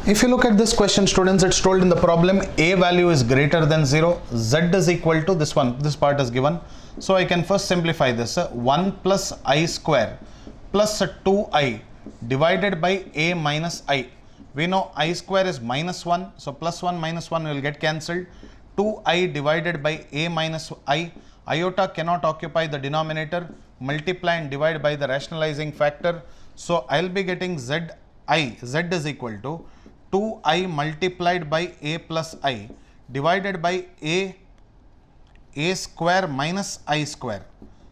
If you look at this question, students, it's told in the problem a value is greater than 0, z is equal to this one, this part is given. So I can first simplify this, 1 plus I square plus 2i divided by a minus I. We know I square is minus 1, so plus 1 minus 1 will get cancelled. 2i divided by a minus I, iota cannot occupy the denominator, multiply and divide by the rationalizing factor. So I'll be getting z is equal to 2i multiplied by a plus I divided by a square minus I square.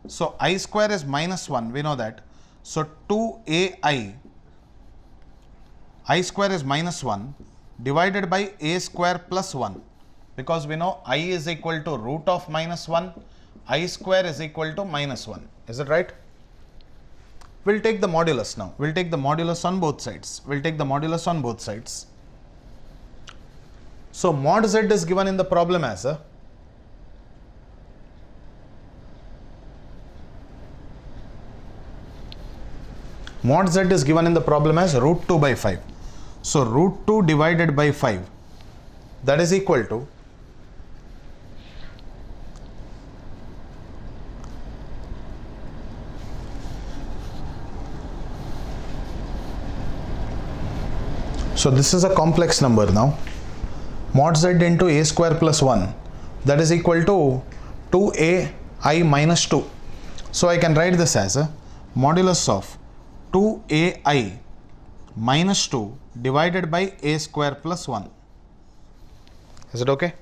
So I square is minus 1, we know that. So 2ai, I square is minus 1 divided by a square plus 1, because we know I is equal to root of minus 1, I square is equal to minus 1. Is it right? We'll take the modulus now. We'll take the modulus on both sides. So mod z is given in the problem as a root 2 by 5. So root 2 divided by 5, that is equal to so this is a complex number now. Mod z into a square plus 1, that is equal to 2ai minus 2. So I can write this as a modulus of 2ai minus 2 divided by a square plus 1. Is it okay?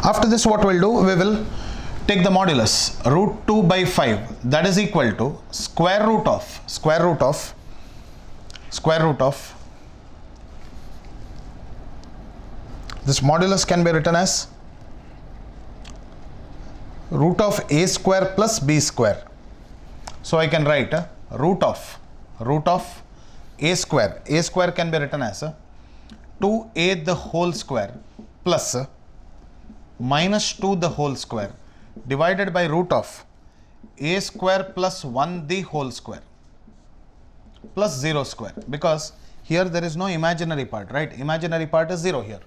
After this, what we'll do, we will take the modulus root 2 by 5, that is equal to square root of this modulus can be written as root of a square plus b square. So I can write root of a square. A square can be written as 2a the whole square plus minus 2 the whole square divided by root of a square plus 1 the whole square plus 0 square, because here there is no imaginary part, right? Imaginary part is 0 here.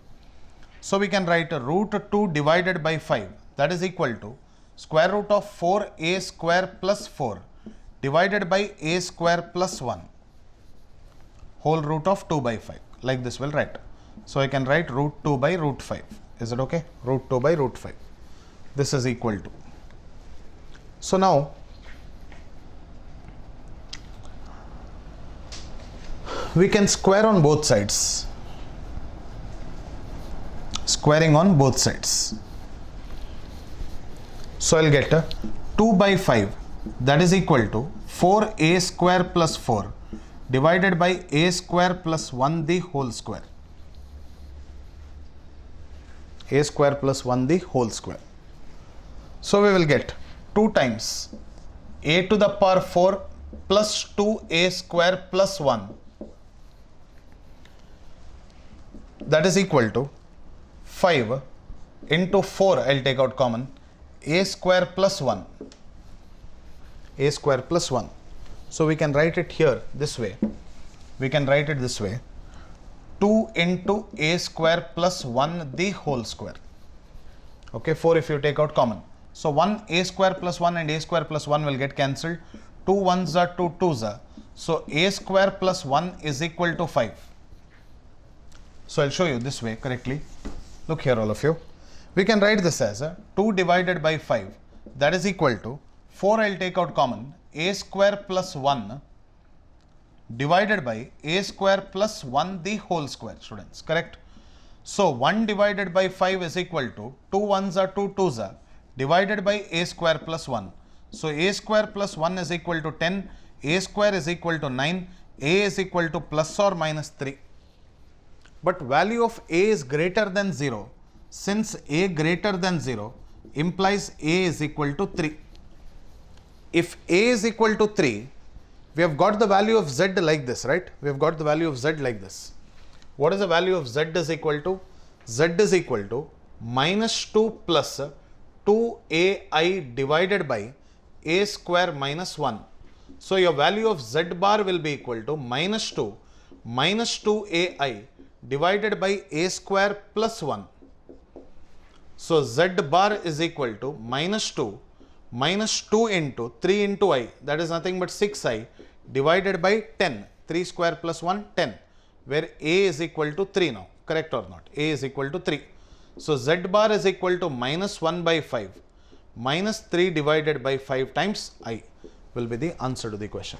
So we can write root 2 divided by 5, that is equal to square root of 4a square plus 4 divided by a square plus 1 whole root of 2 by 5. Like this we'll write. So I can write root 2 by root 5. Is it okay? Root 2 by root 5. This is equal to. So now we can square on both sides. Squaring on both sides. So I'll get 2 by 5, that is equal to 4a square plus 4 divided by a square plus 1 the whole square. A square plus 1 the whole square. So we will get 2 times a to the power 4 plus 2a square plus 1, that is equal to 5 into 4, I'll take out common, a square plus 1. A square plus 1. So we can write it here this way. 2 into a square plus 1 the whole square. Okay, 4 if you take out common. So 1 a square plus 1 and a square plus 1 will get cancelled. 2 1s are 2 2s are. So a square plus 1 is equal to 5. So I'll show you this way correctly. Look here, all of you. We can write this as 2 divided by 5, that is equal to 4, I'll take out common, a square plus 1 divided by a square plus 1 the whole square, students, correct? So 1 divided by 5 is equal to 2 1s are 2 2s are divided by a square plus 1. So a square plus 1 is equal to 10, a square is equal to 9, a is equal to plus or minus 3. But value of a is greater than 0. Since a greater than 0 implies a is equal to 3. If a is equal to 3, we have got the value of z like this, right? We have got the value of z like this. What is the value of z is equal to? Z is equal to minus 2 plus 2ai divided by a square minus 1. So your value of z bar will be equal to minus 2 minus 2ai divided by a square plus 1. So z bar is equal to minus 2 into 3 into I, that is nothing but 6i divided by 10. 3 square plus 1, 10, where a is equal to 3 now. Correct or not? A is equal to 3. So z bar is equal to minus 1 by 5 minus 3 divided by 5 times I will be the answer to the question.